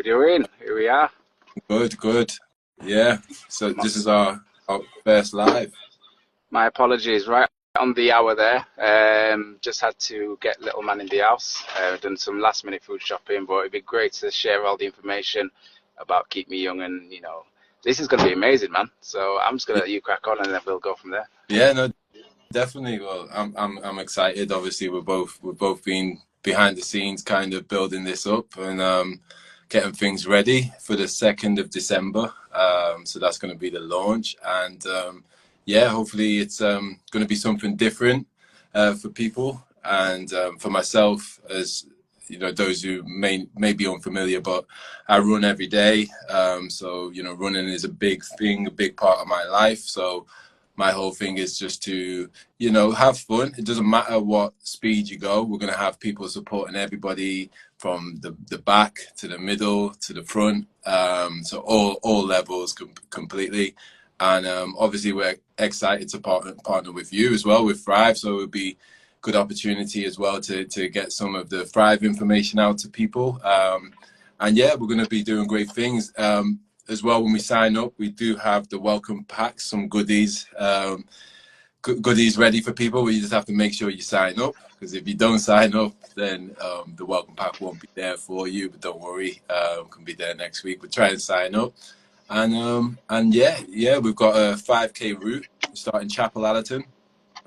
we doing? Here we are. Good, good. Yeah. So this is our first live. My apologies, right on the hour there. Just had to get little man in the house. Done some last minute food shopping, but it'd be great to share all the information about Keep Me Young, and this is going to be amazing, man. So I'm just gonna let you crack on, and then we'll go from there. Yeah, no, definitely. Well, I'm excited. Obviously, we're both been behind the scenes, kind of building this up and getting things ready for the 2nd of December. So that's going to be the launch, and yeah, hopefully it's going to be something different for people and for myself, as you know, those who may be unfamiliar, but I run every day. So running is a big thing, a big part of my life. So my whole thing is just to, have fun. It doesn't matter what speed you go. We're going to have people supporting everybody from the back to the middle to the front. So all levels completely. And obviously we're excited to partner with you as well, with Thrive. So it would be good opportunity as well to get some of the Thrive information out to people. And yeah, we're going to be doing great things. As well, when we sign up, we do have the welcome packs, some goodies, goodies ready for people. We just have to make sure you sign up, because if you don't sign up, then the welcome pack won't be there for you. But don't worry, it can be there next week. We'll try and sign up, and yeah, we've got a 5K route starting Chapel Allerton.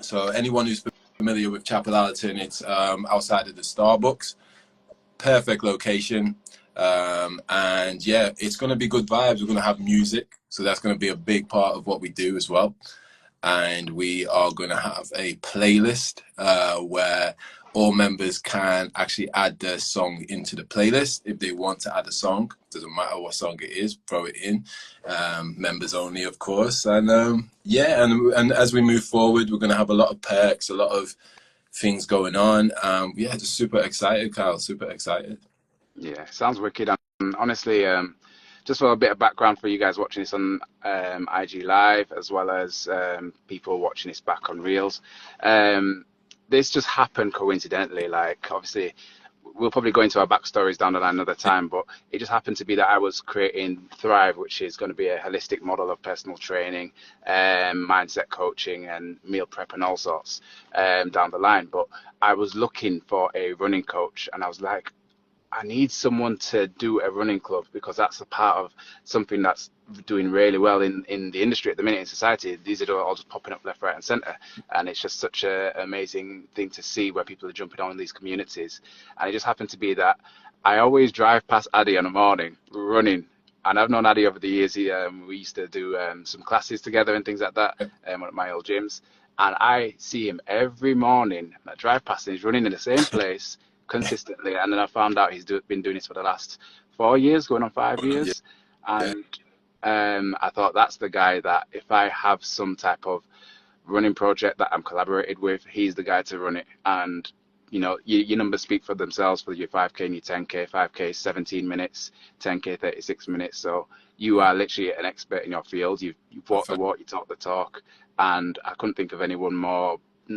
So anyone who's familiar with Chapel Allerton, it's outside of the Starbucks. Perfect location. And yeah, it's going to be good vibes. We're going to have music, so that's going to be a big part of what we do as well. And we are going to have a playlist where all members can actually add their song into the playlist. If they want to add a song, doesn't matter what song it is, throw it in. Members only, of course. And yeah, and as we move forward, we're going to have a lot of perks, a lot of things going on. Yeah, just super excited, Kyle, super excited. Yeah, sounds wicked. And honestly, just for a bit of background for you guys watching this on IG Live, as well as people watching this back on Reels, this just happened coincidentally. Like, obviously, we'll probably go into our backstories down the line another time, but it just happened to be that I was creating Thrive, which is going to be a holistic model of personal training, mindset coaching, and meal prep and all sorts down the line. But I was looking for a running coach, and I was like, I need someone to do a running club, because that's a part of something that's doing really well in the industry at the minute, in society. These are all just popping up left, right, and center, and it's just such an amazing thing to see where people are jumping on in these communities. And it just happened to be that I always drive past Addy in the morning running, and I've known Addy over the years. We used to do some classes together and things like that at my old gyms, and I see him every morning. I drive past and he's running in the same place consistently, and then I found out he's been doing this for the last 4 years, going on 5 years. And I thought, that's the guy that if I have some type of running project that I'm collaborated with, he's the guy to run it. And your numbers speak for themselves for your 5K and your 10K. 5K is 17 minutes, 10K 36 minutes. So you are literally an expert in your field. You've walked the walk, you talk the talk, and I couldn't think of anyone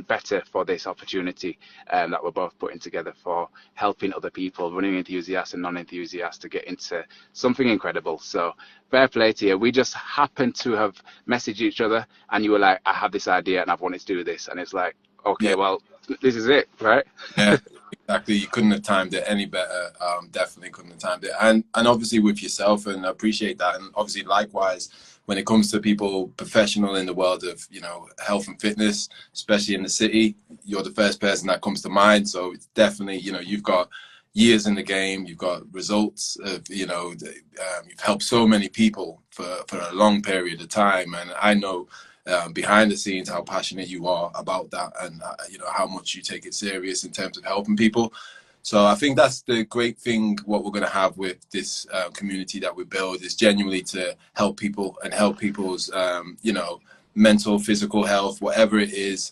better for this opportunity that we're both putting together for helping other people, running enthusiasts and non-enthusiasts, to get into something incredible. So fair play to you. We just happened to have messaged each other, and you were like, I have this idea and I've wanted to do this, and it's like, okay, well, this is it, right? Yeah, exactly. You couldn't have timed it any better. Definitely couldn't have timed it. And obviously with yourself, and I appreciate that. And obviously likewise, when it comes to people professional in the world of, health and fitness, especially in the city, you're the first person that comes to mind. So it's definitely, you've got years in the game, you've got results of, you've helped so many people for a long period of time. And I know behind the scenes how passionate you are about that, and how much you take it serious in terms of helping people. So I think that's the great thing. What we're going to have with this community that we build is genuinely to help people and help people's mental, physical health, whatever it is.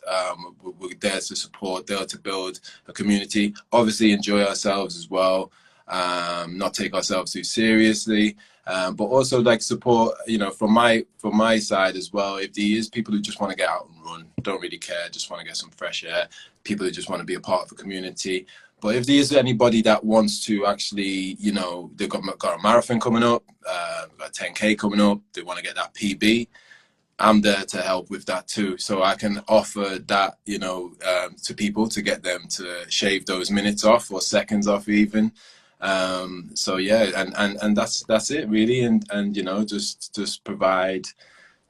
We're there to support, there to build a community, obviously enjoy ourselves as well, not take ourselves too seriously, but also like support, from my side as well. If there is people who just want to get out and run, don't really care, just want to get some fresh air, people who just want to be a part of a community, But if there's anybody that wants to actually, you know, they've got a marathon coming up, got a 10K coming up, they want to get that PB, I'm there to help with that too. So I can offer that, you know, to people to get them to shave those minutes off or seconds off even. So yeah, and that's it really. And you know, just provide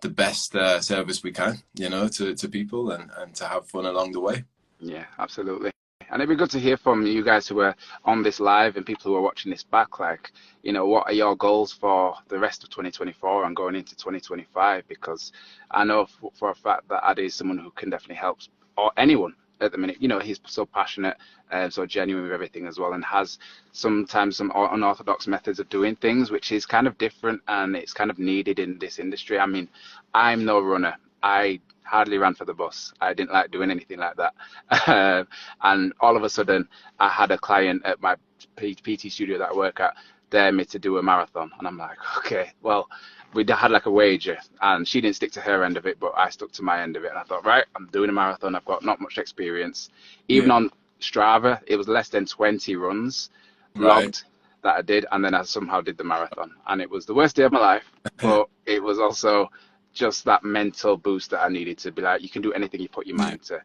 the best service we can, you know, to people and to have fun along the way. Yeah, absolutely. And it'd be good to hear from you guys who are on this live and people who are watching this back. Like, you know, what are your goals for the rest of 2024 and going into 2025? Because I know for a fact that Adi is someone who can definitely help, or anyone at the minute. You know, he's so passionate and so genuine with everything as well, and has sometimes some unorthodox methods of doing things, which is kind of different and it's kind of needed in this industry. I mean, I'm no runner. I hardly ran for the bus. I didn't like doing anything like that. And all of a sudden, I had a client at my PT studio that I work at dare me to do a marathon. And I'm like, okay, well, we had like a wager and she didn't stick to her end of it, but I stuck to my end of it. And I thought, right, I'm doing a marathon. I've got not much experience. Even Yeah. on Strava, it was less than 20 runs Right. logged that I did. And then I somehow did the marathon. And it was the worst day of my life, but it was also just that mental boost that I needed to be like, you can do anything you put your Yeah. mind to.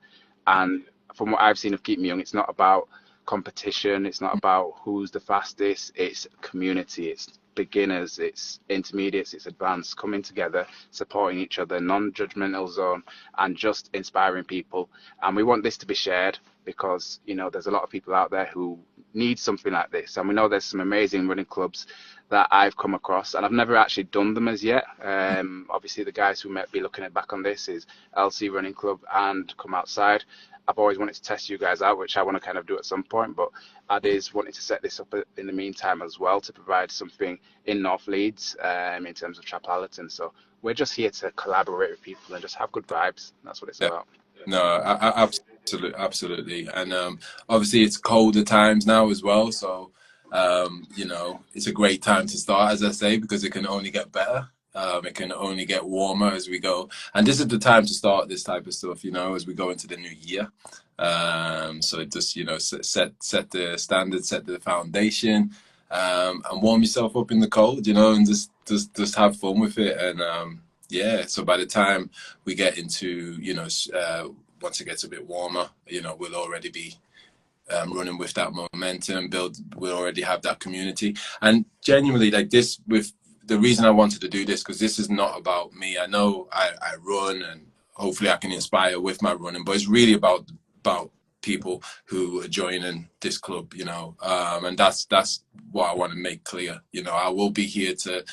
And from what I've seen of Keep Me Young, it's not about competition. It's not about who's the fastest. It's community. It's beginners. It's intermediates. It's advanced coming together, supporting each other, non-judgmental zone, and just inspiring people. And we want this to be shared because, you know, there's a lot of people out there who need something like this. And we know there's some amazing running clubs that I've come across, and I've never actually done them as yet. Obviously, the guys who might be looking at back on this is LC Running Club and Come Outside. I've always wanted to test you guys out, which I want to kind of do at some point, but Adi's wanting to set this up in the meantime as well to provide something in North Leeds in terms of Chapel Allerton. So we're just here to collaborate with people and just have good vibes. That's what it's Yeah. about. No, absolutely. And obviously it's colder times now as well. So, you know, it's a great time to start, as I say, because it can only get better. It can only get warmer as we go. And this is the time to start this type of stuff, you know, as we go into the new year. So it just, you know, set the standard, set the foundation, and warm yourself up in the cold, you know, and just have fun with it. And yeah, so by the time we get into, you know, once it gets a bit warmer, you know, we'll already be running with that momentum, we'll already have that community. And genuinely, like this, with the reason I wanted to do this, because this is not about me. I know I run and hopefully I can inspire with my running, but it's really about people who are joining this club, you know, and that's what I want to make clear. You know, I will be here to,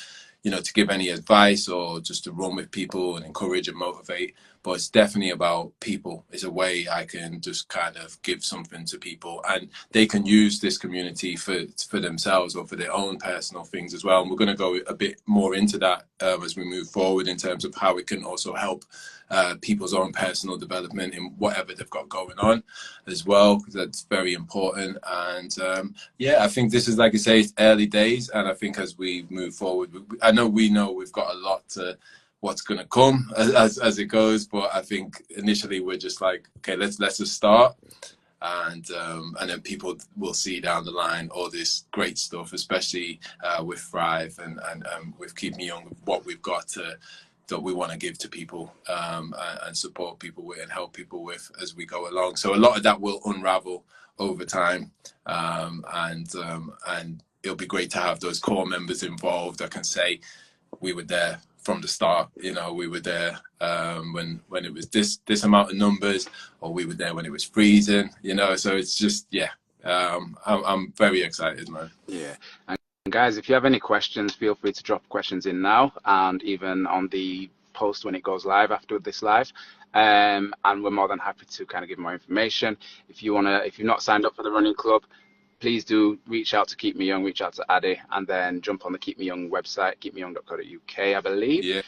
you know, to give any advice or just to run with people and encourage and motivate. But it's definitely about people. It's a way I can just kind of give something to people, and they can use this community for themselves or for their own personal things as well. And we're going to go a bit more into that as we move forward in terms of how it can also help people's own personal development in whatever they've got going on as well, because that's very important. And yeah, I think this is, like I say, it's early days, and I think as we move forward, I know we've got a lot to what's going to come as it goes, but I think initially we're just like, okay, let's just start, and then people will see down the line all this great stuff, especially with Thrive and with Keep Me Young, what we've got that we want to give to people and support people with and help people with as we go along. So a lot of that will unravel over time, and it'll be great to have those core members involved that can say, we were there from the start, you know, we were there when it was this amount of numbers, or we were there when it was freezing, you know. So it's just, yeah, I'm very excited, man. Yeah. And guys, if you have any questions, feel free to drop questions in now and even on the post when it goes live after this live. And we're more than happy to kind of give more information. If you've not signed up for the running club, please do reach out to Keep Me Young, reach out to Adi, and then jump on the Keep Me Young website, keepmeyyoung.co.uk, I believe. Yeah.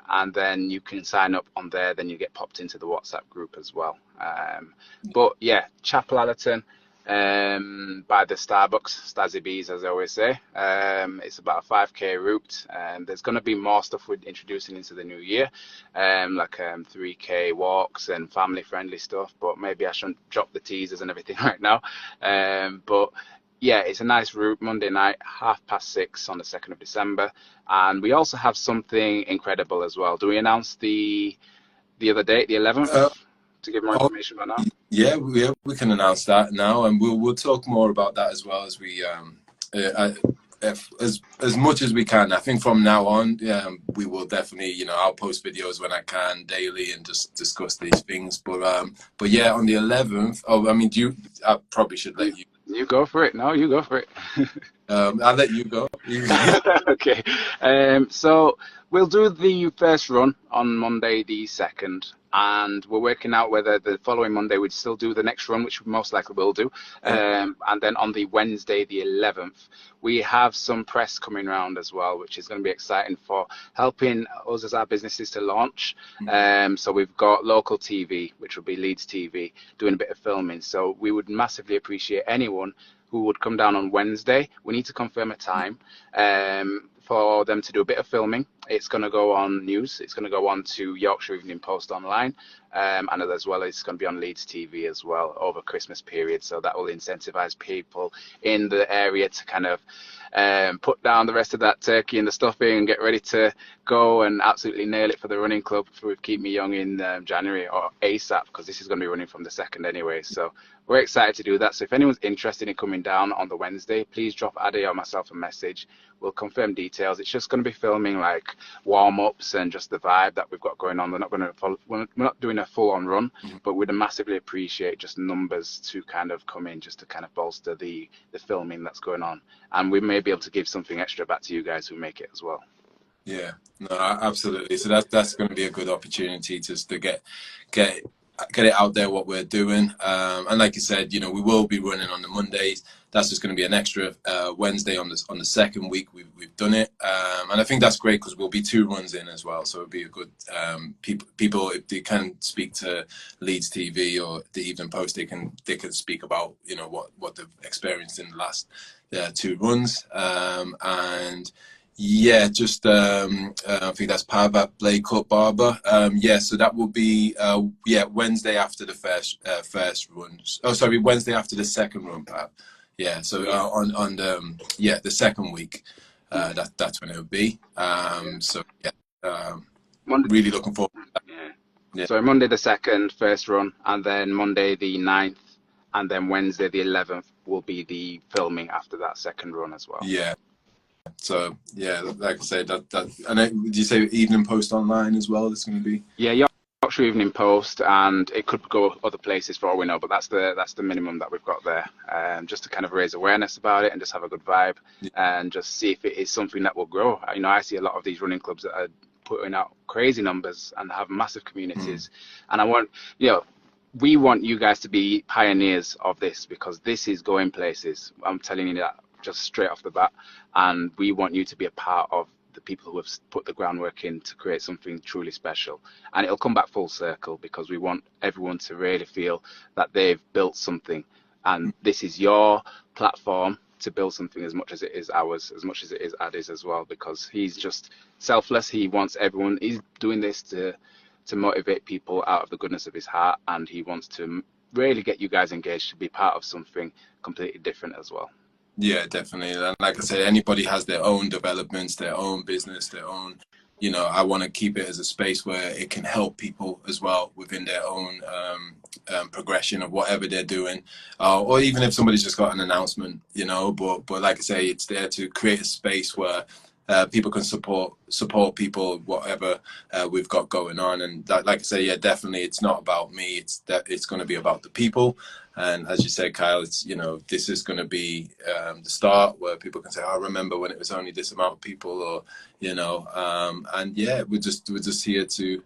And then you can sign up on there. Then you get popped into the WhatsApp group as well. But yeah, Chapel Allerton, by the Starbucks, Stazzy Bees, as I always say. It's about a 5K route, and there's going to be more stuff we're introducing into the new year, like 3K walks and family-friendly stuff. But maybe I shouldn't drop the teasers and everything right now. But yeah, it's a nice route. Monday night, 6:30 on the 2nd of December, and we also have something incredible as well. Do we announce the other date, the 11th, Uh, to give more oh, information about that? yeah, we can announce that now, and we'll talk more about that as well as we as much as we can. I think from now on, we will definitely, I'll post videos when I can daily and just discuss these things. But yeah, on the 11th. Oh, I mean, I probably should let you. You go for it. No, you go for it. I'll let you go. Okay. So we'll do the first run on Monday the 2nd, and we're working out whether the following Monday we'd still do the next run, which we most likely will do. And then on the Wednesday the 11th, we have some press coming around as well, which is going to be exciting for helping us as our businesses to launch. So we've got local TV, which will be Leeds TV, doing a bit of filming. So we would massively appreciate anyone who would come down on Wednesday. We need to confirm a time for them to do a bit of filming. It's going to go on news. It's going to go on to Yorkshire Evening Post online, and as well it's going to be on Leeds TV as well over Christmas period. So that will incentivize people in the area to kind of put down the rest of that turkey and the stuffing and get ready to go and absolutely nail it for the running club with Keep Me Young in January, or ASAP, because this is going to be running from the 2nd anyway. So we're excited to do that. So if anyone's interested in coming down on the Wednesday, please drop Addy or myself a message. We'll confirm details. It's just going to be filming like warm-ups and just the vibe that we've got going on. We're not doing a full-on run, but we'd massively appreciate just numbers to kind of come in, just to kind of bolster the filming that's going on. And we may be able to give something extra back to you guys who make it as well. Yeah, no, absolutely. So that's going to be a good opportunity just to get it out there what we're doing. And like you said, we will be running on the Mondays. That's just going to be an extra Wednesday on the second week we've done it. And I think that's great because we'll be 2 runs in as well. So it'll be a good people if they can speak to Leeds TV or the Evening Post, they can speak about what they've experienced in the last 2 runs. And yeah, just I think that's Parvat Blade Cut Barber. So that will be Wednesday after the first runs. Oh, sorry, Wednesday after the second run, Pat. Yeah, so on the second week, that's when it will be. Really looking forward to that. Yeah. So Monday the 2nd, first run, and then Monday the 9th, and then Wednesday the 11th will be the filming after that second run as well. Yeah. So yeah, like I said, that and did you say Evening Post online as well? It's going to be Yorkshire Evening Post, and it could go other places for all we know, but that's the minimum that we've got there, just to kind of raise awareness about it and just have a good vibe, and just see if it is something that will grow. I see a lot of these running clubs that are putting out crazy numbers and have massive communities, and we want you guys to be pioneers of this, because this is going places. I'm telling you that just straight off the bat, and we want you to be a part of the people who have put the groundwork in to create something truly special. And it'll come back full circle, because we want everyone to really feel that they've built something, and this is your platform to build something, as much as it is ours, as much as it is Addy's as well, because he's just selfless. He wants everyone, he's doing this to motivate people out of the goodness of his heart, and he wants to really get you guys engaged to be part of something completely different as well. Yeah, definitely. And like I said, anybody has their own developments, their own business, their own, I want to keep it as a space where it can help people as well within their own progression of whatever they're doing. Or even if somebody's just got an announcement, but like I say, it's there to create a space where people can support people, whatever we've got going on. And like I say, yeah, definitely, it's not about me. It's going to be about the people. And as you said, Kyle, it's this is going to be the start where people can say, "I remember when it was only this amount of people," or and yeah, we're just here to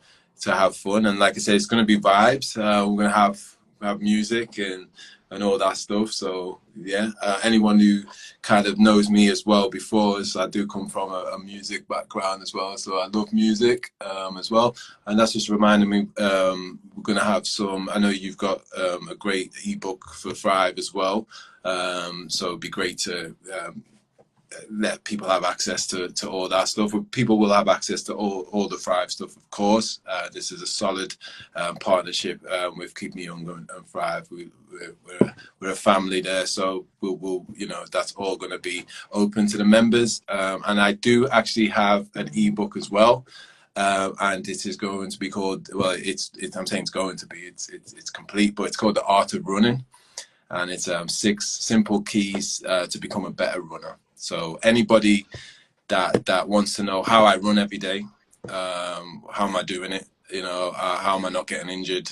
have fun. And like I say, it's going to be vibes. We're going to have music, and and all that stuff. So yeah, anyone who kind of knows me as well before, is I do come from a music background as well, so I love music as well. And that's just reminding me, we're going to have some, I know you've got a great ebook for Thrive as well, so it'd be great to let people have access to all that stuff. People will have access to all the Thrive stuff, of course. This is a solid partnership with Keep Me Young and Thrive. We're a family there, so we'll you know, that's all going to be open to the members. And I do actually have an ebook as well. And it is going to be called, well, I'm saying it's going to be, it's complete, but it's called The Art of Running. And it's 6 simple keys to become a better runner. So anybody that wants to know how I run every day, how am I doing it? You know, how am I not getting injured?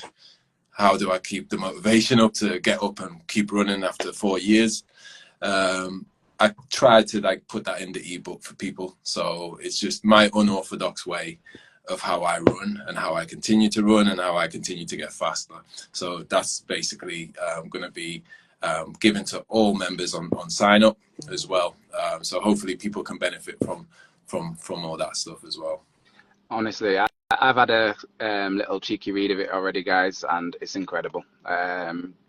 How do I keep the motivation up to get up and keep running after 4 years? I try to like put that in the ebook for people. So it's just my unorthodox way of how I run and how I continue to run and how I continue to get faster. So that's basically going to be given to all members on sign up as well. So hopefully people can benefit from all that stuff as well. Honestly, I've had a little cheeky read of it already, guys, and it's incredible.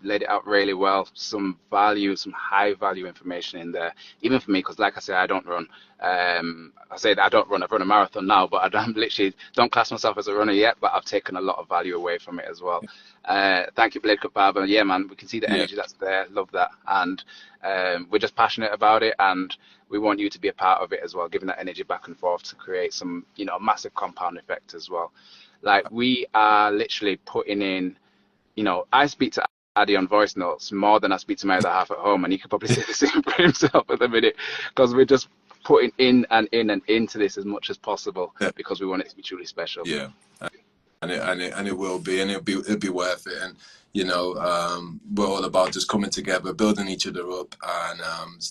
Laid it out really well. Some value, some high value information in there, even for me, because like I say, I don't run. I say that I don't run. I've run a marathon now, but I literally don't class myself as a runner yet. But I've taken a lot of value away from it as well. Thank you, Blade Cup Barber. Yeah, man, we can see the energy that's there. Love that, and we're just passionate about it, and we want you to be a part of it as well, giving that energy back and forth to create some, you know, massive compound effect as well. Like we are literally putting in, you know, I speak to Addy on voice notes more than I speak to my other half at home, and he could probably say the same for himself at the minute, because we're just putting in and into this as much as possible because we want it to be truly special. Yeah, and it will be, and it'll be worth it. And you know, we're all about just coming together, building each other up. And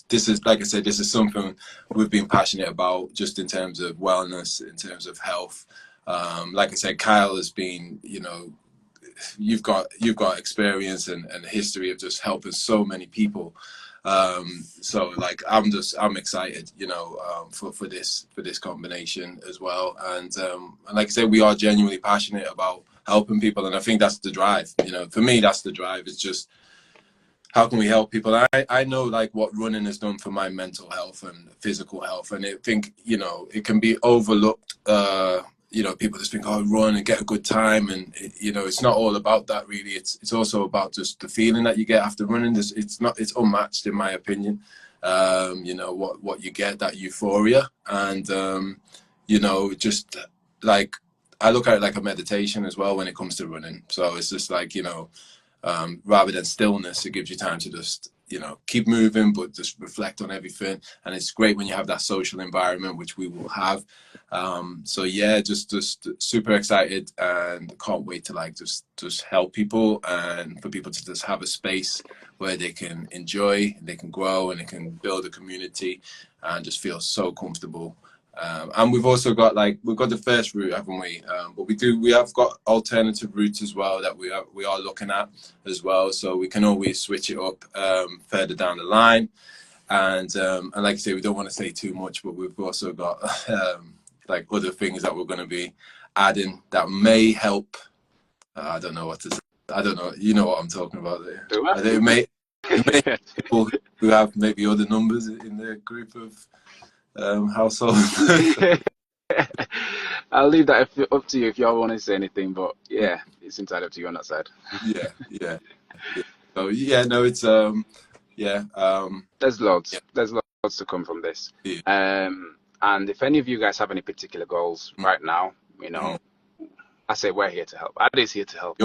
this is, like I said, this is something we've been passionate about, just in terms of wellness, in terms of health. Like I said, Kyle has been, you know, you've got experience and a history of just helping so many people. So like I'm excited, you know, for this combination as well. And like I said, we are genuinely passionate about helping people, and I think that's the drive. You know, for me, that's the drive. It's just, how can we help people? I know like what running has done for my mental health and physical health, and I think, you know, it can be overlooked. You know, people just think, oh, run and get a good time, and you know, it's not all about that really. It's also about just the feeling that you get after running. It's unmatched in my opinion. You know, what you get, that euphoria, and you know, just like, I look at it like a meditation as well when it comes to running. So it's just like, you know, rather than stillness, it gives you time to just, you know, keep moving, but just reflect on everything. And it's great when you have that social environment, which we will have. So yeah, just super excited, and can't wait to like just help people, and for people to just have a space where they can enjoy, they can grow, and they can build a community and just feel so comfortable. And we've also got we've got the first route, haven't we? But we have got alternative routes as well that we are looking at as well. So we can always switch it up further down the line. And like I say, we don't want to say too much, but we've also got like other things that we're going to be adding that may help. I don't know what to say. I don't know. You know what I'm talking about there. It may people who have maybe other numbers in their group of household. I'll leave that up to you if y'all want to say anything, but yeah, it's entirely up to you on that side. Yeah. So yeah, no, it's there's loads to come from this. And if any of you guys have any particular goals right now, you know, I say we're here to help. Addy's here to help.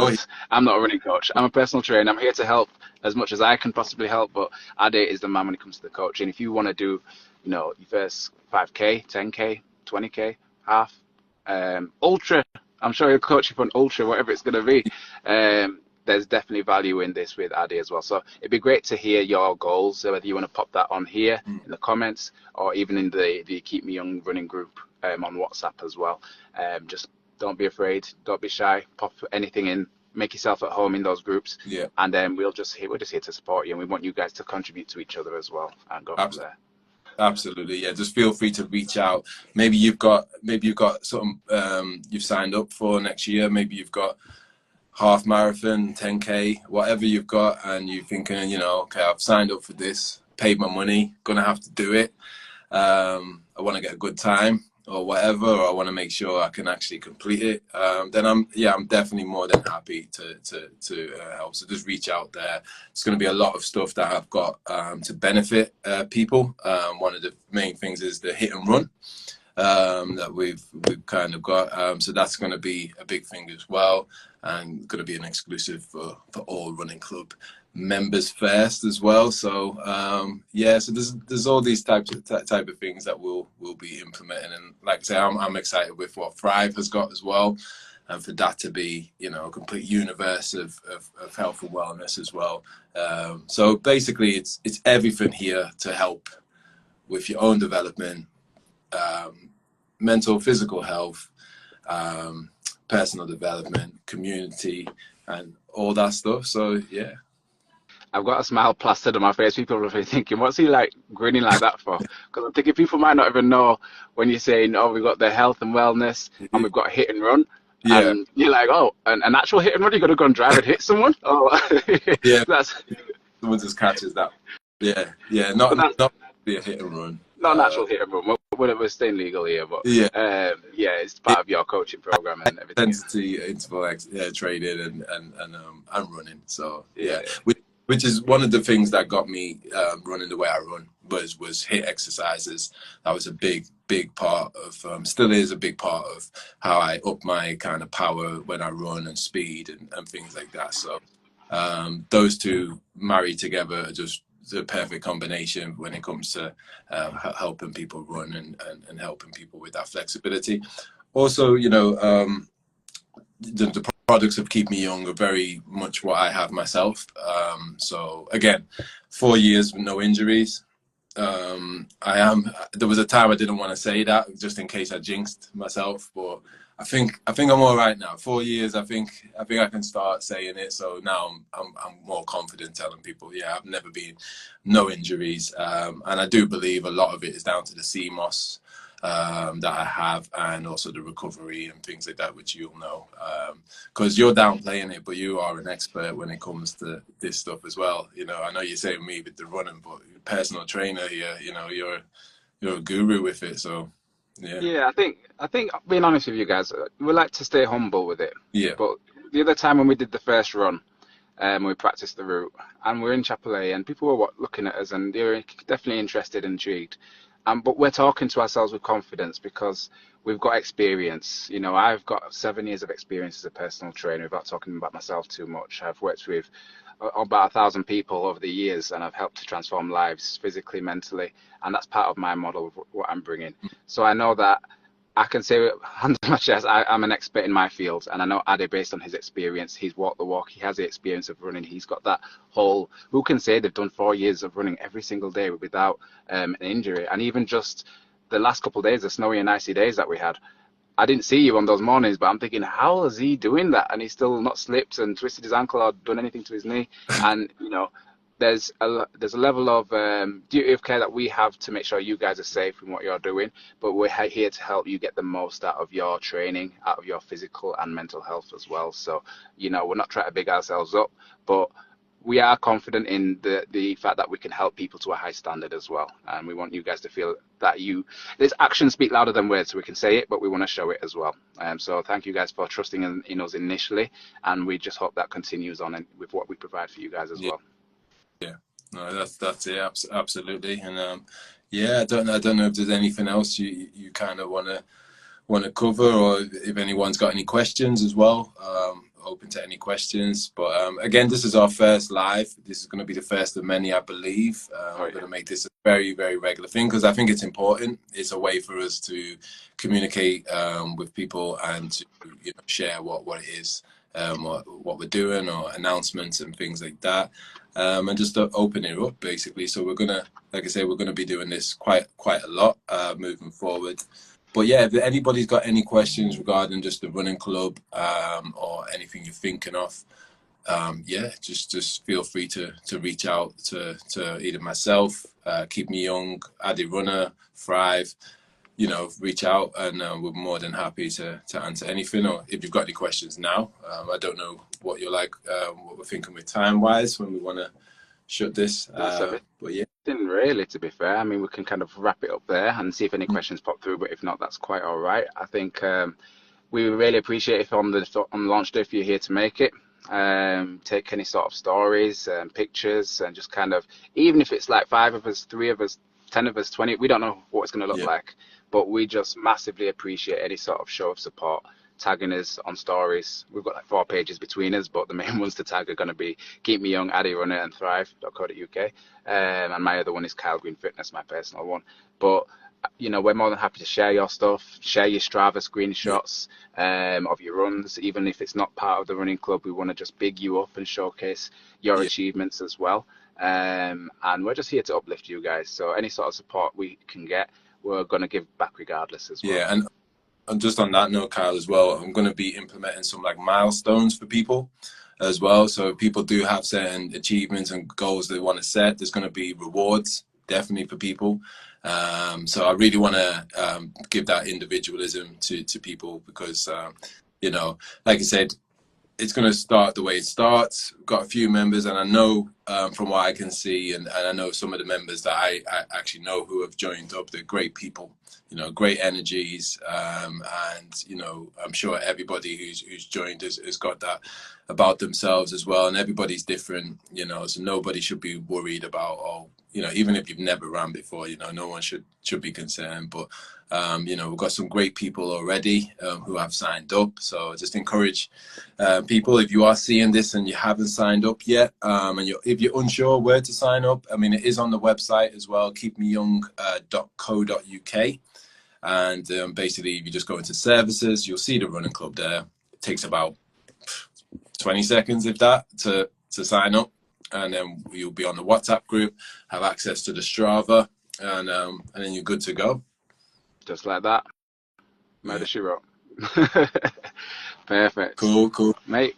I'm not a running coach. I'm a personal trainer. I'm here to help as much as I can possibly help, but Addy is the man when it comes to the coaching. If you want to do, you know, your first 5K, 10K, 20K, half, ultra, I'm sure he'll coach you for an ultra, whatever it's going to be. There's definitely value in this with Addy as well. So it'd be great to hear your goals, so whether you want to pop that on here in the comments, or even in the Keep Me Young running group on WhatsApp as well. Just don't be afraid, don't be shy, pop anything in. make yourself at home in those groups, Yeah. and then we're just here to support you, and we want you guys to contribute to each other as well and go from there. Absolutely, yeah. Just feel free to reach out. Maybe you've got something you've signed up for next year. Maybe you've got half marathon, 10K, whatever you've got, and you're thinking, okay, I've signed up for this, paid my money, gonna have to do it. I want to get a good time or whatever, or I want to make sure I can actually complete it. Then I'm definitely more than happy to help. So just reach out there. It's going to be a lot of stuff that I've got to benefit people. One of the main things is the hit and run that we've kind of got. So that's going to be a big thing as well, and going to be an exclusive for all running club members first as well. So so there's all these type of things that we'll be implementing, and like I say, I'm excited with what Thrive has got as well, and for that to be a complete universe of health and wellness as well. So basically it's everything here to help with your own development, mental, physical health, personal development, community, and all that stuff. So yeah. I've got a smile plastered on my face. People will be thinking, what's he like grinning like that for? Because I'm thinking people might not even know when you're saying, oh, we've got the health and wellness and we've got hit and run. Yeah. And you're like, oh, an actual hit and run? You're going to go and drive and hit someone? Oh, Yeah. that's Someone just catches that. Yeah. Not be a hit and run. not an actual hit and run. We're staying legal here, but Yeah. it's part of your coaching program and everything. Intensity, interval training and running. So yeah. Which is one of the things that got me running the way I run was HIIT exercises. That was a big part of, still is a big part of how I up my kind of power when I run, and speed and things like that. So those two married together are just the perfect combination when it comes to helping people run and helping people with that flexibility. Also, the products of Keep Me Young are very much what I have myself. So again, 4 years with no injuries. There was a time I didn't want to say that just in case I jinxed myself, but I think I'm all right now. 4 years, I think I can start saying it. So now I'm more confident telling people, yeah, I've never been, no injuries, and I do believe a lot of it is down to the CMOS that I have, and also the recovery and things like that, which you'll know, because you're downplaying it, but you are an expert when it comes to this stuff as well. I know you're saying me with the running, but personal trainer here, you're a guru with it. So Yeah, I think being honest with you guys, we like to stay humble with it. Yeah. But the other time when we did the first run, we practiced the route, and we're in Chapel A, and people were looking at us, and they were definitely interested and intrigued. But we're talking to ourselves with confidence because we've got experience. I've got 7 years of experience as a personal trainer, without talking about myself too much. I've worked with about 1,000 people over the years, and I've helped to transform lives physically, mentally, and that's part of my model of what I'm bringing. So I know that I can say, hand on my chest, I'm an expert in my field, and I know Ade, based on his experience, he's walked the walk, he has the experience of running, he's got that whole, who can say they've done 4 years of running every single day without an injury? And even just the last couple of days, the snowy and icy days that we had, I didn't see you on those mornings, but I'm thinking, how is he doing that? And he's still not slipped and twisted his ankle or done anything to his knee. And, there's a level of duty of care that we have to make sure you guys are safe in what you're doing, but we're here to help you get the most out of your training, out of your physical and mental health as well. So, we're not trying to big ourselves up, but we are confident in the fact that we can help people to a high standard as well. And we want you guys to feel that there's actions speak louder than words, so we can say it, but we want to show it as well. So thank you guys for trusting in us initially, and we just hope that continues on with what we provide for you guys as well. Yeah, no, that's it, absolutely. And I don't know if there's anything else you kind of want to cover, or if anyone's got any questions as well. Open to any questions. But again, this is our first live. This is going to be the first of many, I believe. We're going to make this a very, very regular thing because I think it's important. It's a way for us to communicate with people and to share what it is. What we're doing, or announcements and things like that, and just to open it up basically. So we're gonna, like I say, we're gonna be doing this quite a lot moving forward. But yeah, if anybody's got any questions regarding just the running club, or anything you're thinking of, yeah, just feel free to reach out to either myself, Keep Me Young, Addy Runner, Thrive. You know, reach out, and we're more than happy to answer anything. Or if you've got any questions now, I don't know what you're like, what we're thinking with time wise when we want to shut this. That's everything. But yeah, Really, to be fair. I mean, we can kind of wrap it up there and see if any questions pop through, but if not, that's quite all right. I think we really appreciate if on launch day if you're here to make it. Take any sort of stories and pictures, and just kind of, even if it's like 5 of us, 3 of us, 10 of us, 20, we don't know what it's going to look like, but we just massively appreciate any sort of show of support, tagging us on stories. We've got like 4 pages between us, but the main ones to tag are going to be Keep Me Young, Addy Runner, and Thrive.co.uk. And my other one is Kyle Green Fitness, my personal one. But you know, we're more than happy to share your stuff, share your Strava screenshots of your runs, even if it's not part of the running club. We want to just big you up and showcase your achievements as well. And we're just here to uplift you guys. So any sort of support we can get, we're going to give back regardless as well. Yeah, and just on that note, Kyle, as well, I'm going to be implementing some like milestones for people as well. So if people do have certain achievements and goals they want to set, there's going to be rewards definitely for people. So I really want to give that individualism to people, because you know, like I said, it's going to start the way it starts. We've got a few members, and I know from what I can see, and I know some of the members that I actually know who have joined up, they're great people, you know, great energies, and you know, I'm sure everybody who's joined has got that about themselves as well, and everybody's different, you know, so nobody should be worried about, oh, you know, even if you've never ran before, you know, no one should be concerned. But you know, we've got some great people already who have signed up. So just encourage people, if you are seeing this and you haven't signed up yet, and if you're unsure where to sign up, I mean, it is on the website as well, keepmeyoung.co.uk. And basically, if you just go into services, you'll see the running club there. It takes about 20 seconds, if that, to sign up. And then you'll be on the WhatsApp group, have access to the Strava, and then you're good to go. Just like that. Murder she wrote. Perfect. Cool, mate.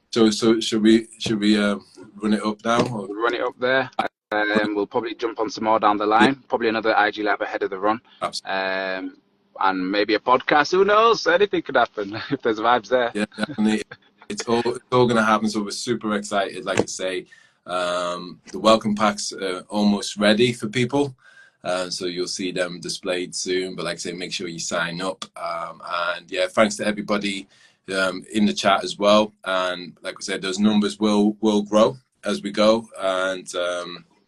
So should we run it up now? Or? We'll run it up there. We'll probably jump on some more down the line. Probably another IG Live ahead of the run. And maybe a podcast. Who knows? Anything could happen if there's vibes there. Yeah, definitely. It's all going to happen. So we're super excited. Like I say, the welcome packs are almost ready for people. So you'll see them displayed soon. But like I say, make sure you sign up. And yeah, thanks to everybody in the chat as well. And like I said, those numbers will grow as we go. And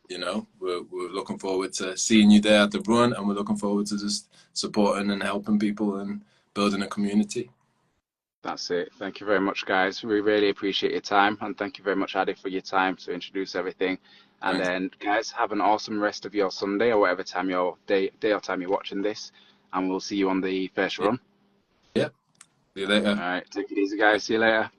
you know, we're looking forward to seeing you there at the run, and we're looking forward to just supporting and helping people and building a community. That's it. Thank you very much, guys. We really appreciate your time, and thank you very much, Addy, for your time to introduce everything. And then, guys, have an awesome rest of your Sunday, or whatever time your day or time you're watching this, and we'll see you on the first run. Yep. See you later. All right. Take it easy, guys. See you later.